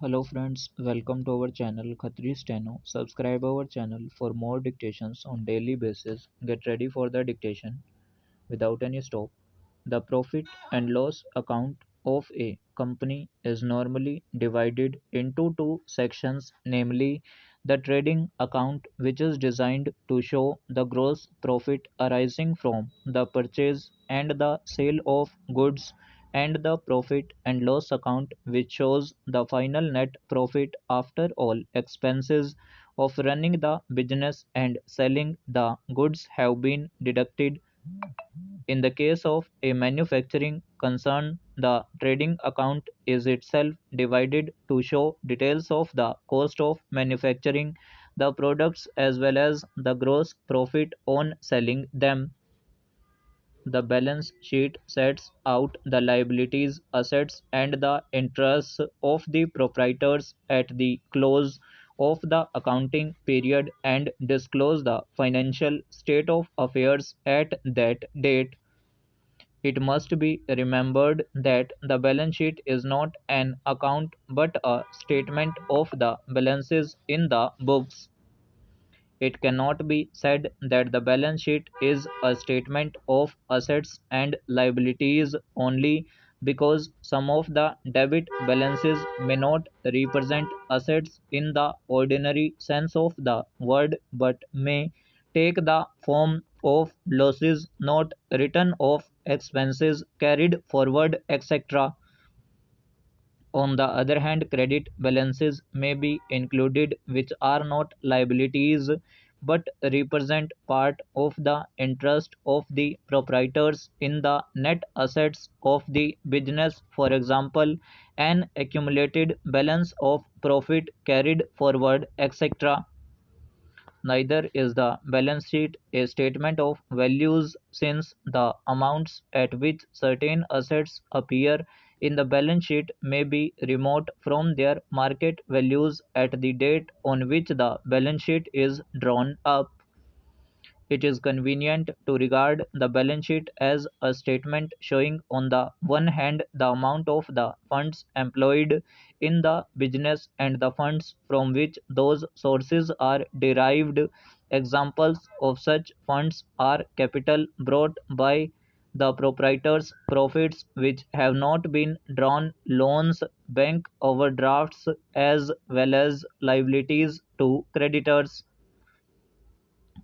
Hello friends, welcome to our channel Khatri Steno. Subscribe our channel for more dictations on daily basis. Get ready for the dictation without any stop. The profit and loss account of a company is normally divided into two sections, namely the trading account, which is designed to show the gross profit arising from the purchase and the sale of goods, and the profit and loss account, which shows the final net profit after all expenses of running the business and selling the goods have been deducted. In the case of a manufacturing concern, the trading account is itself divided to show details of the cost of manufacturing the products as well as the gross profit on selling them. The balance sheet sets out the liabilities, assets, and the interests of the proprietors at the close of the accounting period and disclose the financial state of affairs at that date. It must be remembered that the balance sheet is not an account but a statement of the balances in the books. It cannot be said that the balance sheet is a statement of assets and liabilities only because some of the debit balances may not represent assets in the ordinary sense of the word but may take the form of losses not written off, expenses carried forward, etc. On the other hand, credit balances may be included which are not liabilities but represent part of the interest of the proprietors in the net assets of the business, for example, an accumulated balance of profit carried forward, etc. Neither is the balance sheet a statement of values since the amounts at which certain assets appear in the balance sheet may be remote from their market values at the date on which the balance sheet is drawn up. It is convenient to regard the balance sheet as a statement showing on the one hand the amount of the funds employed in the business and the funds from which those sources are derived. Examples of such funds are capital brought by the proprietors, profits which have not been drawn, loans, bank overdrafts, as well as liabilities to creditors.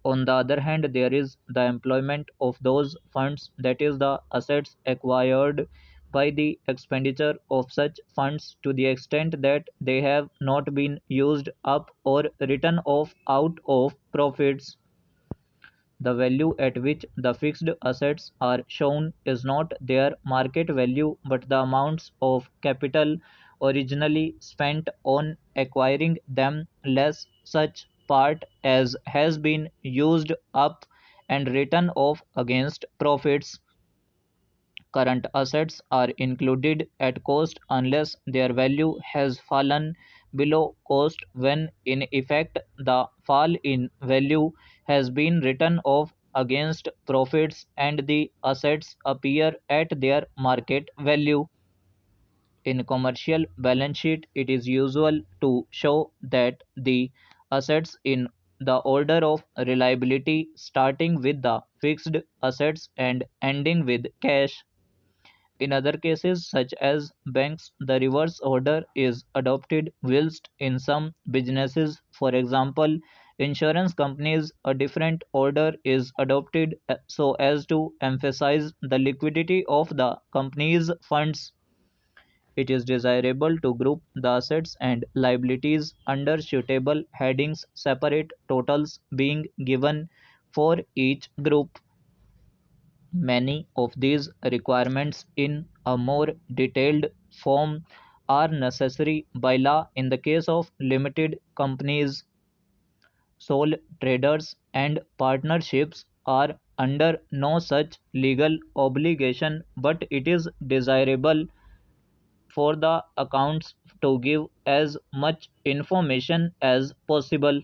On the other hand, there is the employment of those funds, that is, the assets acquired by the expenditure of such funds to the extent that they have not been used up or written off out of profits. The value at which the fixed assets are shown is not their market value but the amounts of capital originally spent on acquiring them less such part as has been used up and written off against profits. Current assets are included at cost unless their value has fallen below cost, when in effect the fall in value has been written off against profits and the assets appear at their market value. In commercial balance sheet, it is usual to show that the assets in the order of reliability, starting with the fixed assets and ending with cash. In other cases, such as banks, the reverse order is adopted, whilst in some businesses, for example, insurance companies, a different order is adopted so as to emphasize the liquidity of the company's funds. It is desirable to group the assets and liabilities under suitable headings, separate totals being given for each group. Many of these requirements in a more detailed form are necessary by law in the case of limited companies. Sole traders and partnerships are under no such legal obligation, but it is desirable for the accounts to give as much information as possible.